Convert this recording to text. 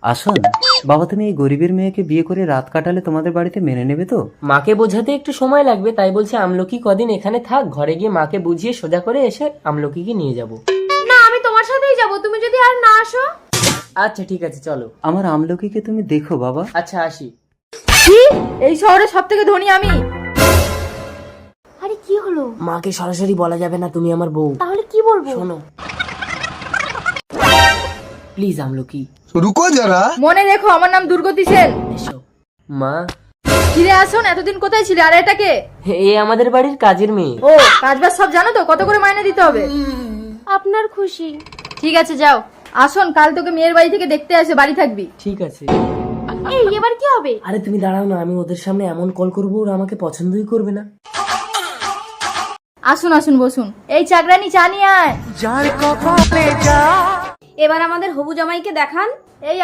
আসুন বাবা, তুমি এই গরিবের মেয়েকে বিয়ে করে রাত কাটালে তোমাদের বাড়িতে মেনে নেবে তো? মাকে বোঝাতে একটু সময় লাগবে, তাই বলছে আমলকি কদিন এখানে থাক, ঘরে গিয়ে মাকে বুঝিয়ে সোজা করে এসে আমলকিকে নিয়ে যাব। না, আমি তোমার সাথেই যাব, তুমি যদি আর না আসো। আচ্ছা ঠিক আছে চলো। আমার আমলকিকে তুমি দেখো বাবা। আচ্ছা আসি। কি? এই শহরে সবথেকে ধনী আমি? আরে কি হলো? মাকে সরাসরি বলা যাবে না তুমি আমার বউ। তাহলে কি বলবো? শোনো প্লিজ আমলকি रुको जरा। মনে রেখো, আমার নাম দুর্গতি সেন। এসো। মা, ফিরে আসুন। এতদিন কোথায় ছিলে? আর এটাকে? এ আমাদের বাড়ির কাজের মেয়ে। ও, কাজবাজ সব জানো তো? কত করে মাইনে দিতে হবে? আপনার খুশি। ঠিক আছে যাও। আসুন, কাল তোকে মেয়ের বাড়ি থেকে দেখতে আসে, বাড়ি থাকবি। ঠিক আছে। এই এবার কি হবে? আরে তুমি দাঁড়াও না, আমি ওদের সামনে এমন কল করবো ওরা আমাকে পছন্দই করবে না। আসুন আসুন, বসুন। এই চাকরানি চা নিয়ে আয়। এবার আমাদের হবু জামাইকে দেখান।